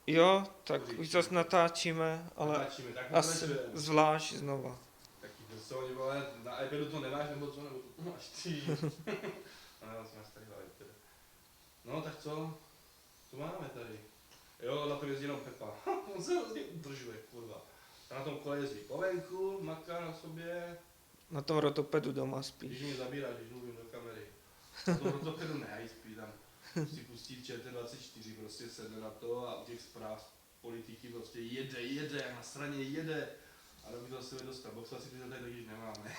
Jo, tak už zase natáčíme, ale Natáčíme, tak asi zvlášť znova. Taky to co, vole, na iPadu to nemáš, nebo co, nebo to máš ty. No, já jsem na starého iPadu. No, tak co? Co máme tady? Jo, na to jezdí jenom Pepa. On se hrozně udržuje, kurva. A na tom kole jezdí po venku, maká na sobě. Na tom rotopedu doma Když spíš. mě zabíráš, když mluvím do kamery. Na tom rotopedu nejspí tam. Si pustí ČT24, prostě sedne na to a u těch zpráv politiky prostě jede, na straně jede. A do toho se dostat. Boxovací pytel tady totiž nemáme.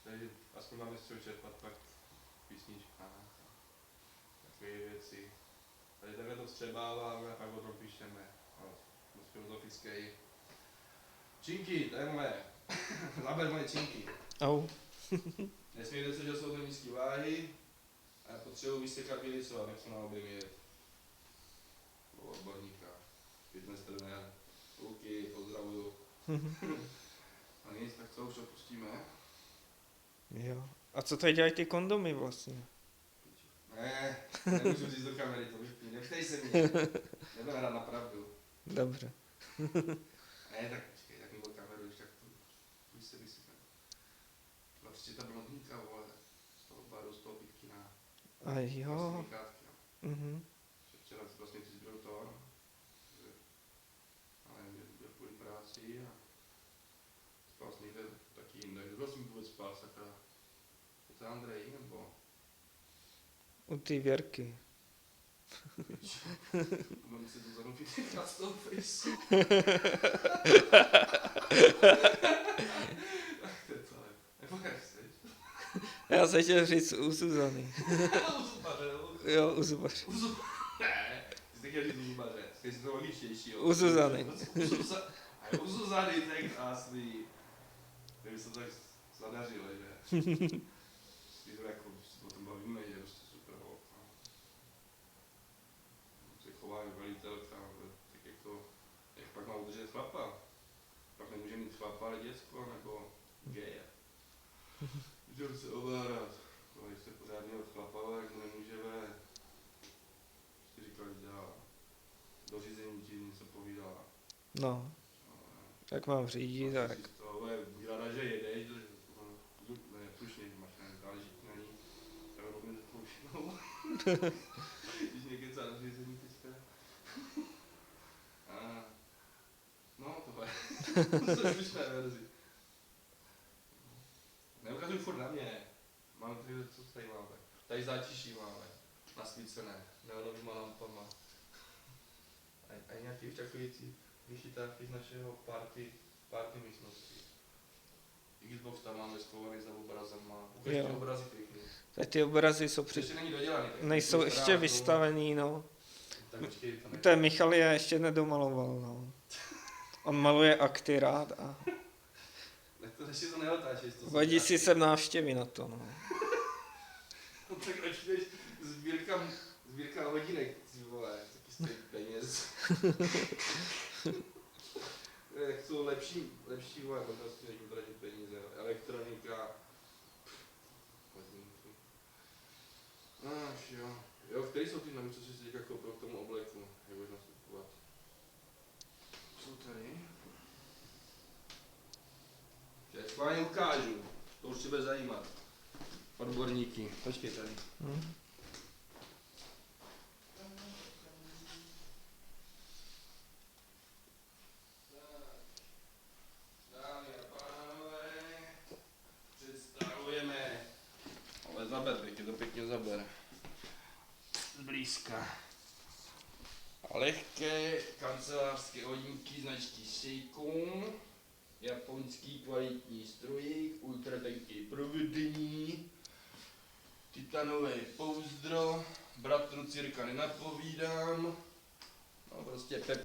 Takže aspoň máme z čeho čerpat pak písnička. Takové věci. Tady takhle to vstřebáváme a pak o tom píšeme. Moc filozofický. Činky, tenhle. Zaber moje činky. Au. Nesmíte se, že jsou to nízké váhy. A já potřebuji vysekat vylisovat, nechci na objem jet. O odborníka. Fitness trenér. OK, pozdravuju. A nic, tak co, už to pustíme? Jo. A co tady dělají ty kondomy vlastně? Ne, nemůžu říct do kamery, to vypni, neptej se mě. Nebudeme hrát na pravdu. Dobře. Ne, tak počkej, tak mimo kameru, už tak to, už se vysypem. Byla prostě ta blondýnka, vole, z toho baru, z toho pitkina. A jo. Mhm. Včera vlastně ty zbyl to, že, ale byl kvůli práci a spal s někde taky jinde. Kdo vlastně vůbec spal, sakra? Je to Andrej, nebo? U té Věrky. Mám si to zanupit z toho fejsu. Tak to je to, nebo jak chceš? Já se chtěl říct u Zuzany. U zubaře, Jo, u zubaře. Ne, ty jsi chtěl říct u zubaře, ty jsi to logičtější. U Zuzany. A u Zuzany, to je krásný. Kdyby se tak zadařilo, že? Když to jako o tom bavíme, že je prostě super holka. Se chová jak velitelka, tak jako, jak pak má udržet chlapa? Pak nemůže mít chlapa, ale děcko, nebo geje. Můžeme se ovládat. Když se pořádně od chlapa, tak nemůže vést. Prostě říkal, že dělá. Do řízení ti něco povídala. No. Jak mám řídit, tak. Buď ráda, že jedeš, ne, tušně, máš záleží na ní, tak rovně zapoušnou. Když někde na řízení teďka. No, tohle. To je slušné verzi. Neukazuj furt na mě. Mám tady, co tady máme. Tady zátiší máme. Nasvícené. Neonovýma lampama. A nějaký takový ty vychytávky z našeho party místnosti. Xbox tam máme schovaný za obrazama. Ukaž ty obrazy pěkný. Tak ty obrazy jsou Ještě není dodělaný. nejsou ještě vystavený, no. Tak počkej, to ne. Ten Michal je ještě nedomaloval, no. On maluje akty rád a Tak to ještě to neotáčeš. vadí si sem návštěvy na to, no. No tak radši než sbírka hodinek, ty vole, taky stojí peněz. Jak jsou lepší vole, to prostě než utratit peníze, elektronika, hodinky. Jo. Jo, který jsou ty nový, co jsi si teďka koupil k tomu obleku, jak budeš nastupovat? Jsou tady. Já schválně ukážu, to už tě bude zajímat. Odborníky. Počkej tady. Dámy a pánové, představujeme, ale zaber, pěkně to pěkně zaber. Zblízka. Lehké kancelářské hodinky značky Seikon, japonský kvalitní strojích, ultratenký provedení, titanové pouzdro, bratru cirka nenapovídám, no prostě